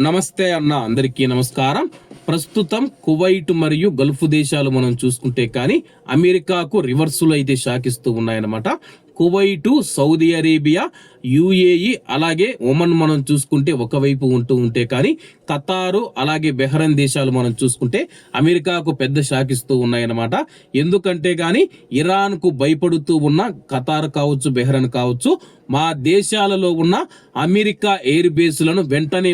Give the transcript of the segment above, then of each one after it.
నమస్తే అన్న, అందరికీ నమస్కారం. ప్రస్తుతం కువైట్ మరియు గల్ఫ్ దేశాలు మనం చూసుకుంటే కానీ అమెరికాకు రివర్సులు అయితే షాకిస్తూ ఉన్నాయన్నమాట. కువైటు, సౌదీ అరేబియా, యుఏఈ అలాగే ఒమన్ మనం చూసుకుంటే ఒకవైపు ఉంటే కానీ ఖతారు అలాగే బెహ్రెన్ దేశాలు మనం చూసుకుంటే అమెరికాకు పెద్ద షాకిస్తూ ఉన్నాయన్నమాట. ఎందుకంటే కానీ ఇరాన్కు భయపడుతూ ఉన్న ఖతార్ కావచ్చు, బెహ్రెన్ కావచ్చు, మా దేశాలలో ఉన్న అమెరికా ఎయిర్ బేస్లను వెంటనే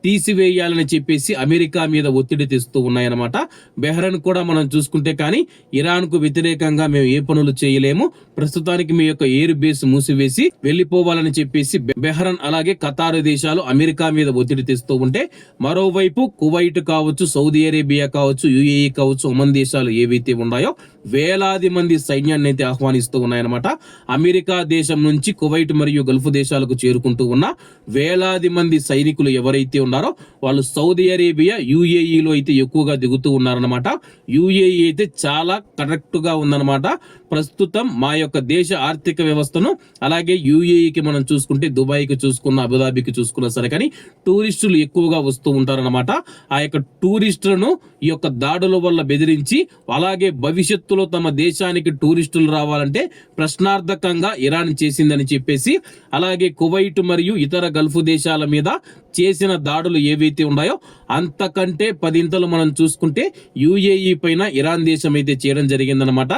తీసివేయాలని చెప్పేసి అమెరికా మీద ఒత్తిడి తెస్తూ ఉన్నాయన్నమాట. బెహ్రెన్ కూడా మనం చూసుకుంటే కానీ ఇరాన్కు వ్యతిరేకంగా మేము ఏ పనులు చేయలేము, ప్రస్తుతానికి మీ యొక్క ఎయిర్ బేస్ మూసివేసి వెళ్లిపోవాలని చెప్పేసి బెహ్రెన్ అలాగే ఖతారు దేశాలు అమెరికా మీద ఒత్తిడి తెస్తూ ఉంటే, మరోవైపు కువైట్ కావచ్చు, సౌదీ అరేబియా కావచ్చు, యుఏఈ కావచ్చు, ఒమన్ దేశాలు ఏవైతే ఉన్నాయో వేలాది మంది సైన్యాన్ని అయితే ఆహ్వానిస్తూ ఉన్నాయన్నమాట. అమెరికా దేశం నుంచి కువైట్ మరియు గల్ఫ్ దేశాలకు చేరుకుంటూ ఉన్న వేలాది మంది సైనికులు ఎవరైతే ఉన్నారో వాళ్ళు సౌదీ అరేబియా, యుఏఈలో అయితే ఎక్కువగా దిగుతూ ఉన్నారనమాట. యుఏఈ అయితే చాలా కరెక్ట్ గా ఉందన్నమాట. ప్రస్తుతం మా యొక్క దేశ ఆర్థిక వ్యవస్థను అలాగే యుఏఈకి మనం చూసుకుంటే దుబాయ్కి చూసుకున్న, అబుదాబికి చూసుకున్నా సరే కానీ టూరిస్టులు ఎక్కువగా వస్తూ ఉంటారనమాట. ఆ యొక్క టూరిస్టులను ఈ యొక్క దాడుల వల్ల బెదిరించి అలాగే భవిష్యత్తులో తమ దేశానికి టూరిస్టులు రావాలంటే ప్రశ్నార్థకంగా ఇరాన్ చేసిందని చెప్పేసి, అలాగే కువైట్ మరియు ఇతర గల్ఫ్ దేశాల మీద చేసిన దాడులు ఏవైతే ఉన్నాయో అంతకంటే 10 ఇంతలు మనం చూసుకుంటే యుఏఈ పైన ఇరాన్ దేశం అయితే చేయడం జరిగిందనమాట.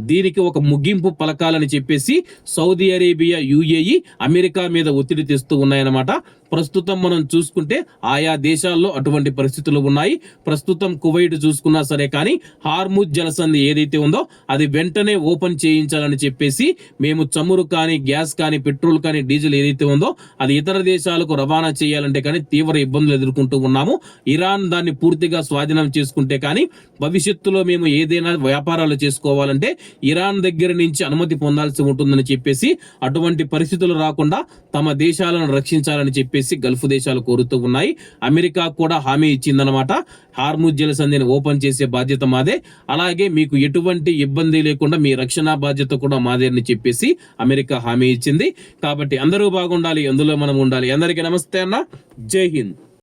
దీనికి ఒక ముగింపు పలకాలని చెప్పేసి సౌదీ అరేబియా, యుఏఈ అమెరికా మీద ఒత్తిడి తెస్తూ ఉన్నాయన్నమాట. ప్రస్తుతం మనం చూసుకుంటే ఆయా దేశాల్లో అటువంటి పరిస్థితులు ఉన్నాయి. ప్రస్తుతం కువైట్ చూసుకున్నా సరే కానీ హార్ముజ్ జలసంధి ఏదైతే ఉందో అది వెంటనే ఓపెన్ చేయించాలని చెప్పేసి, మేము చమురు కానీ, గ్యాస్ కానీ, పెట్రోల్ కానీ, డీజిల్ ఏదైతే ఉందో అది ఇతర దేశాలకు రవాణా చేయాలంటే కానీ తీవ్ర ఇబ్బందులు ఎదుర్కొంటూ ఉన్నాము. ఇరాన్ దాన్ని పూర్తిగా స్వాధీనం చేసుకుంటే కానీ భవిష్యత్తులో మేము ఏదైనా వ్యాపారాలు చేసుకోవాలంటే ఇరాన్ దగ్గర నుంచి అనుమతి పొందాల్సి ఉంటుందని చెప్పేసి, అటువంటి పరిస్థితులు రాకుండా తమ దేశాలను రక్షించాలని చెప్పేసి గల్ఫ్ దేశాలు కోరుతూ ఉన్నాయి. అమెరికా కూడా హామీ ఇచ్చిందనమాట. హార్ముజ్ జలసంధిని ఓపెన్ చేసే బాధ్యత మాదే, అలాగే మీకు ఎటువంటి ఇబ్బంది లేకుండా మీ రక్షణ బాధ్యత కూడా మాదే అని చెప్పేసి అమెరికా హామీ ఇచ్చింది. కాబట్టి అందరూ బాగుండాలి, అందులో మనం ఉండాలి. అందరికీ నమస్తే అన్న, జై హింద్.